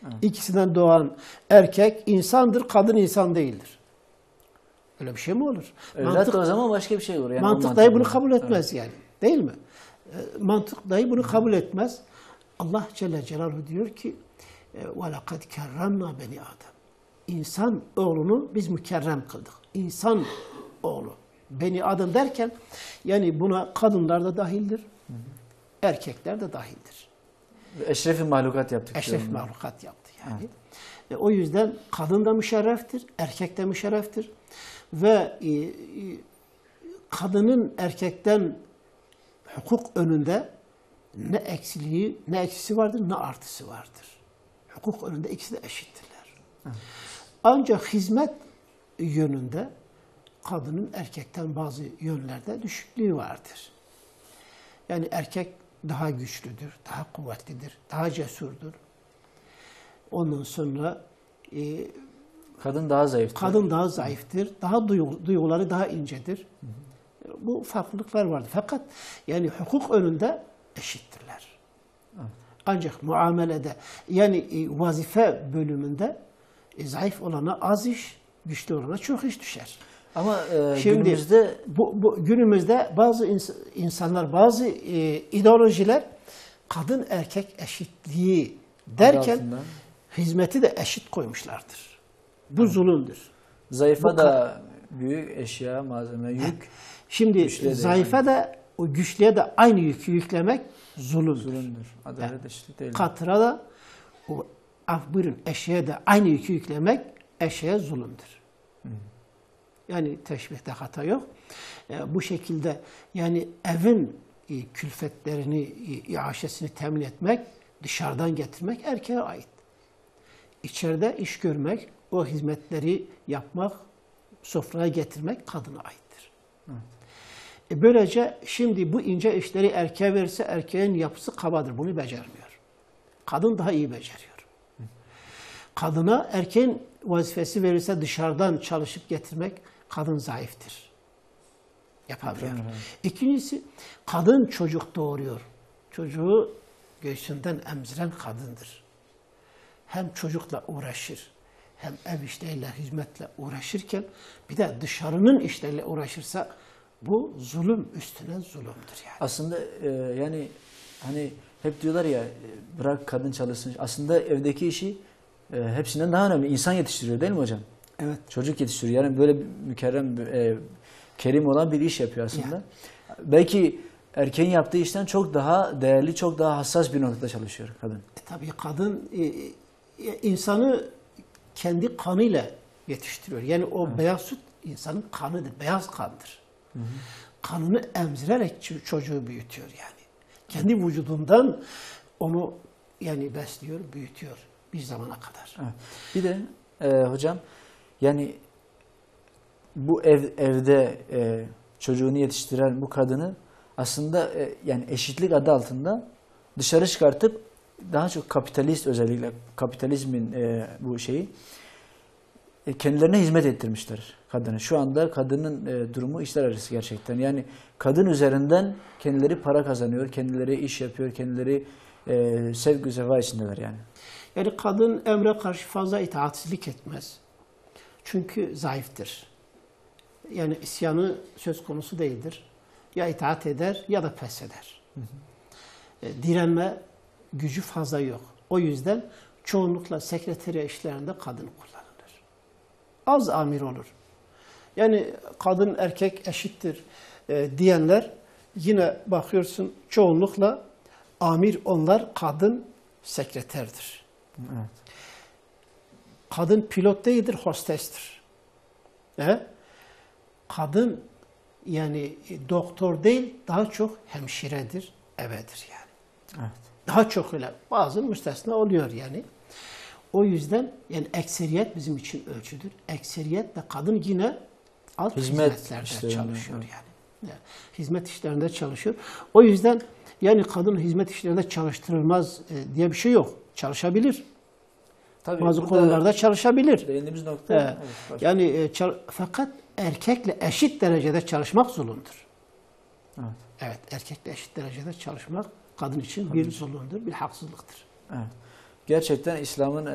Evet. İkisinden doğan erkek insandır, kadın insan değildir. Öyle bir şey mi olur? Mantık o zaman başka bir şey olur. Yani mantık dahi bunu kabul etmez yani. Değil mi? Mantık dahi bunu kabul etmez. Allah Celle Celaluhu diyor ki وَلَقَدْ كَرَّمْنَا بَنِي Adem. İnsan oğlunu biz mükerrem kıldık. İnsan oğlu. Beni Adem derken yani buna kadınlar da dahildir. Erkekler de dahildir. Eşref-i mahlukat yaptık. Eşref-i mahlukat yaptı yani. Evet. O yüzden kadın da müşerreftir, erkek de müşerreftir. Ve kadının erkekten hukuk önünde ne eksiliği, ne eksisi vardır, ne artısı vardır. Hukuk önünde ikisi de eşittirler. Evet. Ancak hizmet yönünde kadının erkekten bazı yönlerde düşüklüğü vardır. Yani erkek daha güçlüdür, daha kuvvetlidir, daha cesurdur. Ondan sonra kadın daha zayıftır. Kadın daha zayıftır, daha duyguları daha incedir. Bu farklılıklar vardır. Fakat yani hukuk önünde eşittirler. Evet. Ancak muamelede yani vazife bölümünde zayıf olana az iş, güçlü olana çok iş düşer. Ama şimdi günümüzde günümüzde bazı insanlar, bazı ideolojiler kadın erkek eşitliği derken hizmeti de eşit koymuşlardır. Bu zulümdür. Zayıfa da büyük eşya, malzeme, yük. Şimdi zayıfa da o güçlüye de aynı yükü yüklemek zulümdür. Adalet eşitlik değil. Katıra da o buyurun eşeğe de aynı yükü yüklemek eşeğe zulümdür. Yani teşbihte hata yok. Bu şekilde yani evin külfetlerini, iaşesini temin etmek, dışarıdan getirmek erkeğe ait. İçeride iş görmek, o hizmetleri yapmak, sofraya getirmek kadına aittir. Evet. Böylece şimdi bu ince işleri erkeğe verirse erkeğin yapısı kabadır. Bunu becermiyor. Kadın daha iyi beceriyor. Kadına erkeğin vazifesi verirse dışarıdan çalışıp getirmek, kadın zayıftır. Yapamıyor. Evet. İkincisi, kadın çocuk doğuruyor. Çocuğu göğsünden emziren kadındır. Hem çocukla uğraşır, hem ev işleriyle, hizmetle uğraşırken bir de dışarının işleriyle uğraşırsa bu zulüm üstüne zulümdür yani. Aslında yani hani hep diyorlar ya bırak kadın çalışsın. Aslında evdeki işi hepsinden daha önemli. İnsan yetiştiriyor değil mi hocam? Evet. Çocuk yetiştiriyor. Yani böyle mükerrem, kerim olan bir iş yapıyor aslında. Belki erkeğin yaptığı işten çok daha değerli, çok daha hassas bir noktada çalışıyor kadın. Tabii kadın insanı kendi kanıyla yetiştiriyor. Yani o beyaz süt insanın kanıdır, beyaz kandır. Kanını emzirerek çocuğu büyütüyor yani. Kendi vücudundan onu yani besliyor, büyütüyor bir zamana kadar. Evet. Bir de hocam yani bu evde çocuğunu yetiştiren bu kadını aslında yani eşitlik adı altında dışarı çıkartıp daha çok kapitalist, özellikle kapitalizmin bu şeyi kendilerine hizmet ettirmişler kadını. Şu anda kadının durumu içler acısı gerçekten. Yani kadın üzerinden kendileri para kazanıyor, kendileri iş yapıyor, kendileri sevgi sefa içindeler yani. Yani kadın emre karşı fazla itaatsizlik etmez. Çünkü zayıftır. Yani isyanı söz konusu değildir. Ya itaat eder ya da pes eder. Direnme gücü fazla yok. O yüzden çoğunlukla sekreteriye işlerinde kadın kullanılır. Az amir olur. Yani kadın erkek eşittir diyenler yine bakıyorsun çoğunlukla amir onlar, kadın sekreterdir. Evet. Kadın pilot değildir, hostestir. Kadın yani doktor değil, daha çok hemşiredir, ebedir yani. Evet. Daha çok öyle. Bazı müstesna oluyor yani. O yüzden yani ekseriyet bizim için ölçüdür. Ekseriyetle kadın yine alt hizmetlerde çalışıyor yani. Hizmet işlerinde çalışıyor. O yüzden yani kadın hizmet işlerinde çalıştırılmaz diye bir şey yok. Çalışabilir. Tabii bazı konularda çalışabilir. Değindiğimiz nokta. Evet, yani fakat erkekle eşit derecede çalışmak zulümdür. Evet. Evet, erkekle eşit derecede çalışmak kadın için bir zulümdür, bir haksızlıktır. Evet. Gerçekten İslam'ın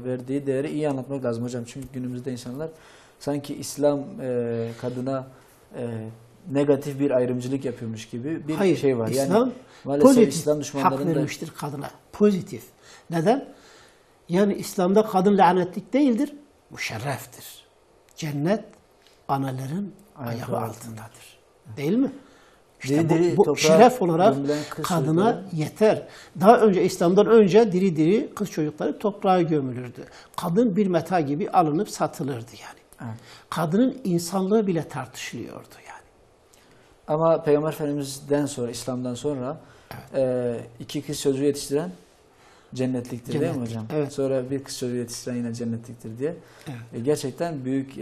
verdiği değeri iyi anlatmak lazım hocam. Çünkü günümüzde insanlar sanki İslam kadına negatif bir ayrımcılık yapıyormuş gibi bir şey var. İslam yani maalesef pozitif İslam düşmanlarının hak vermiştir kadına. Pozitif. Neden? Yani İslam'da kadın lanetlik değildir, müşerreftir. Cennet anaların ayağı altındadır. Değil mi? İşte bu şeref olarak kadına yeter. Daha önce İslam'dan önce diri diri kız çocukları toprağa gömülürdü. Kadın bir meta gibi alınıp satılırdı yani. Evet. Kadının insanlığı bile tartışılıyordu yani. Ama Peygamber Efendimiz'den sonra, İslam'dan sonra iki kız çocuğu yetiştiren cennetliktir değil mi hocam? Evet. Sonra bir kız çocuğu yetiştiren yine cennetliktir diye. Evet. Gerçekten büyük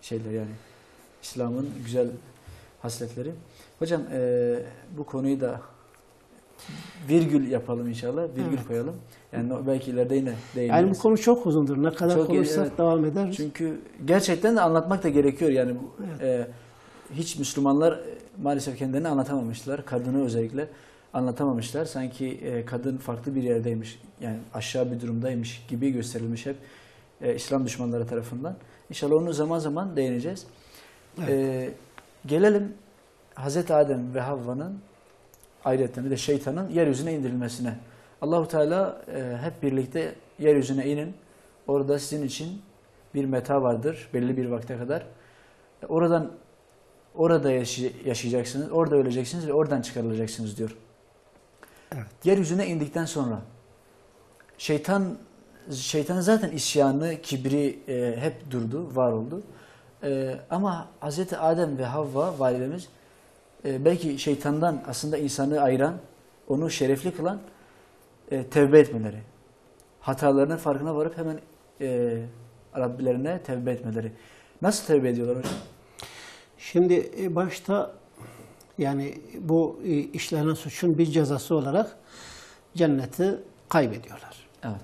şeyler yani. İslam'ın güzel hasletleri. Hocam bu konuyu da virgül yapalım inşallah. Virgül koyalım. Yani belki ileride yine değiniriz. Yani bu konu çok uzundur. Ne kadar konuşsak devam ederiz. Çünkü gerçekten de anlatmak da gerekiyor. Yani hiç Müslümanlar maalesef kendilerini anlatamamışlar. Kadını özellikle anlatamamışlar. Sanki kadın farklı bir yerdeymiş. Yani aşağı bir durumdaymış gibi gösterilmiş hep İslam düşmanları tarafından. İnşallah onu zaman zaman değineceğiz. Evet. Gelelim Hazreti Adem ve Havva'nın ayrıca bir de şeytanın yeryüzüne indirilmesine. Allahu Teala hep birlikte yeryüzüne inin. Orada sizin için bir meta vardır belli bir vakte kadar. Orada yaşayacaksınız, orada öleceksiniz ve oradan çıkarılacaksınız diyor. Evet. Yeryüzüne indikten sonra şeytanın zaten isyanı, kibri hep durdu, var oldu. Ama Hazreti Adem ve Havva validemiz belki şeytandan aslında insanı ayıran, onu şerefli kılan tevbe etmeleri. Hatalarının farkına varıp hemen Rabbilerine tevbe etmeleri. Nasıl tevbe ediyorlar hocam? Şimdi başta yani bu işlenen suçun bir cezası olarak cenneti kaybediyorlar. Evet.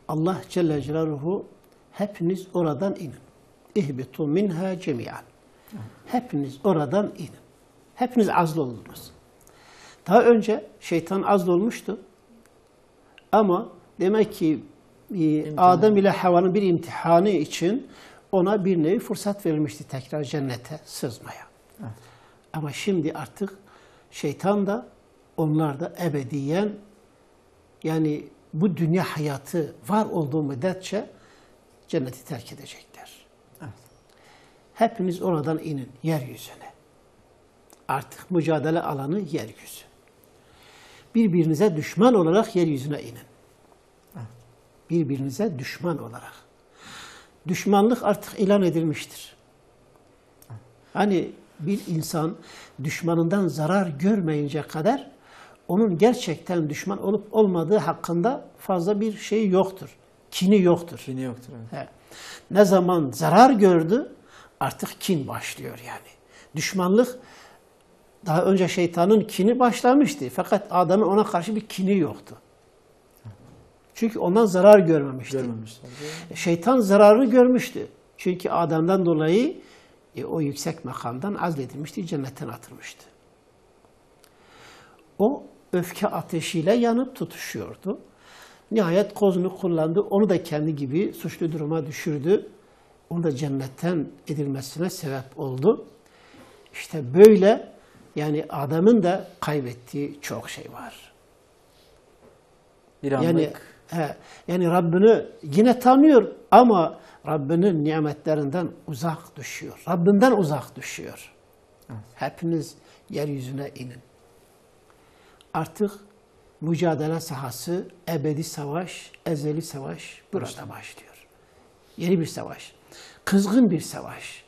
Allah Celle Celaluhu hepiniz oradan inin. İhbitu minha cemiyan. Hepiniz oradan inin. Hepiniz azl oldunuz. Daha önce şeytan azl olmuştu. Ama demek ki Adem ile Havva'nın bir imtihanı için ona bir nevi fırsat verilmişti tekrar cennete sızmaya. Evet. Ama şimdi artık şeytan da onlar da ebediyen yani bu dünya hayatı var olduğu müddetçe cenneti terk edecekler. Evet. Hepiniz oradan inin yeryüzüne. Artık mücadele alanı yeryüzü. Birbirinize düşman olarak yeryüzüne inin. Evet. Birbirinize düşman olarak. Düşmanlık artık ilan edilmiştir. Hani bir insan düşmanından zarar görmeyince kadar onun gerçekten düşman olup olmadığı hakkında fazla bir şey yoktur. Kini yoktur. Kini yoktur. Evet. Ne zaman zarar gördü artık kin başlıyor yani. Düşmanlık daha önce şeytanın kini başlamıştı. Fakat Adem'in ona karşı bir kini yoktu. Çünkü ondan zarar görmemişti. Şeytan zararı görmüştü. Çünkü Adem'den dolayı o yüksek makamdan azledilmişti, cennetten atılmıştı. O öfke ateşiyle yanıp tutuşuyordu. Nihayet kozunu kullandı, onu da kendi gibi suçlu duruma düşürdü. Onu da cennetten edilmesine sebep oldu. İşte böyle yani Adem'in de kaybettiği çok şey var. Bir anlık. Yani Rabbini yine tanıyor ama Rabbinin nimetlerinden uzak düşüyor. Rabbinden uzak düşüyor. Evet. Hepiniz yeryüzüne inin. Artık mücadele sahası, ebedi savaş, ezeli savaş burada başlıyor. Yeni bir savaş. Kızgın bir savaş.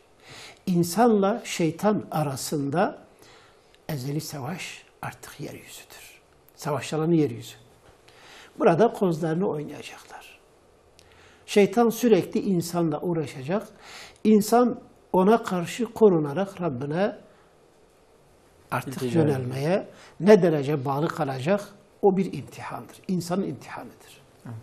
İnsanla şeytan arasında ezeli savaş artık yeryüzüdür. Savaş alanı yeryüzü. Burada kozlarını oynayacaklar. Şeytan sürekli insanla uğraşacak. İnsan ona karşı korunarak Rabbine artık yönelmeye ne derece bağlı kalacak? O bir imtihandır. İnsanın imtihanıdır. Evet.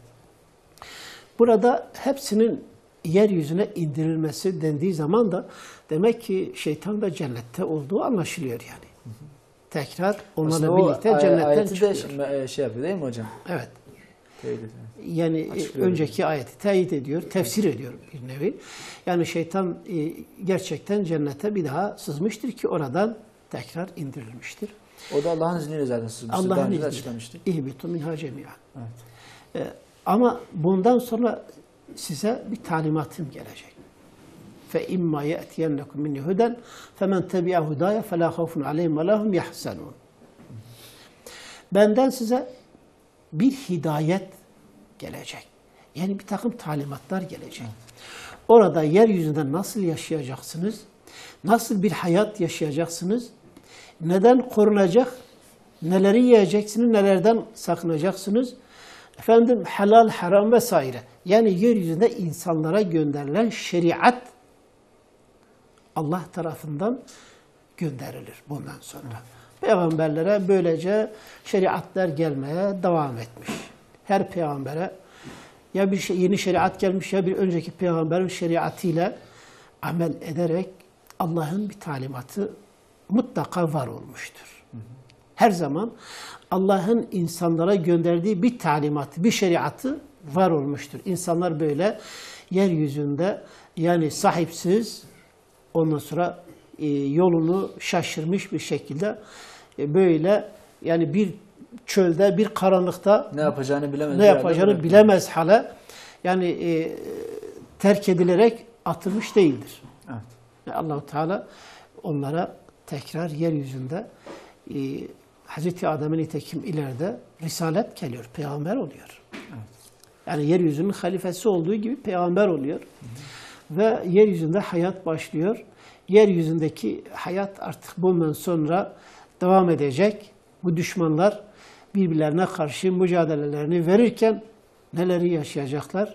Burada hepsinin yeryüzüne indirilmesi dendiği zaman da demek ki şeytan da cennette olduğu anlaşılıyor yani. Hı hı. Tekrar onlarla birlikte cennetten çıkıyor. De şey yapıyor değil mi hocam? Evet. Teyit yani önceki ayeti teyit ediyor, tefsir ediyor bir nevi. Yani şeytan gerçekten cennete bir daha sızmıştır ki oradan tekrar indirilmiştir. O da Allah'ın izniyle zaten sızmıştır. Allah'ın izniyle. İhbitu minha cemiyan. Ama bundan sonra size bir talimatım gelecek. فَاِمَّا يَأْتِيَنَّكُمْ مِنِّ هُدًا فَمَنْ تَبِعَ هُدَايَ فَلَا خَوْفٌ عَلَيْهِمْ وَلَا هُمْ يَحْزَنُونَ. Benden size bir hidayet gelecek. Yani bir takım talimatlar gelecek. Orada yeryüzünde nasıl yaşayacaksınız? Nasıl bir hayat yaşayacaksınız? Neden korunacak? Neleri yiyeceksiniz? Nelerden sakınacaksınız? Efendim helal, haram vesaire. Yani yeryüzünde insanlara gönderilen şeriat Allah tarafından gönderilir bundan sonra. Peygamberlere böylece şeriatlar gelmeye devam etmiş. Her peygambere ya bir yeni şeriat gelmiş ya bir önceki peygamberin şeriatıyla amel ederek Allah'ın bir talimatı mutlaka var olmuştur. Her zaman Allah'ın insanlara gönderdiği bir talimatı, bir şeriatı var olmuştur. İnsanlar böyle yeryüzünde yani sahipsiz ondan sonra yolunu şaşırmış bir şekilde böyle yani bir çölde, bir karanlıkta ne yapacağını bilemez hale yani terk edilerek atılmış değildir. Evet. Allah-u Teala onlara tekrar yeryüzünde Hazreti Adem'in nitekim ileride risalet geliyor, peygamber oluyor. Evet. Yani yeryüzünün halifesi olduğu gibi peygamber oluyor. Ve yeryüzünde hayat başlıyor. Yeryüzündeki hayat artık bundan sonra devam edecek. Bu düşmanlar birbirlerine karşı mücadelelerini verirken neleri yaşayacaklar?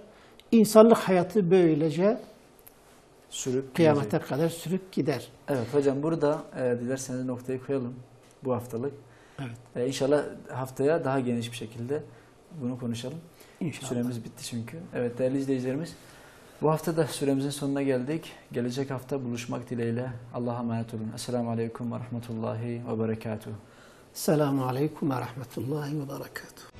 İnsanlık hayatı böylece kıyamete kadar sürüp gider. Evet hocam burada dilerseniz noktayı koyalım bu haftalık. Evet. İnşallah haftaya daha geniş bir şekilde bunu konuşalım. İnşallah. Süremiz bitti çünkü. Evet değerli izleyicilerimiz, bu hafta da süremizin sonuna geldik. Gelecek hafta buluşmak dileğiyle. Allah'a emanet olun. Esselamu Aleyküm ve Rahmetullahi ve Berekatuhu. Selamun Aleyküm ve Rahmetullahi ve Berekatuhu.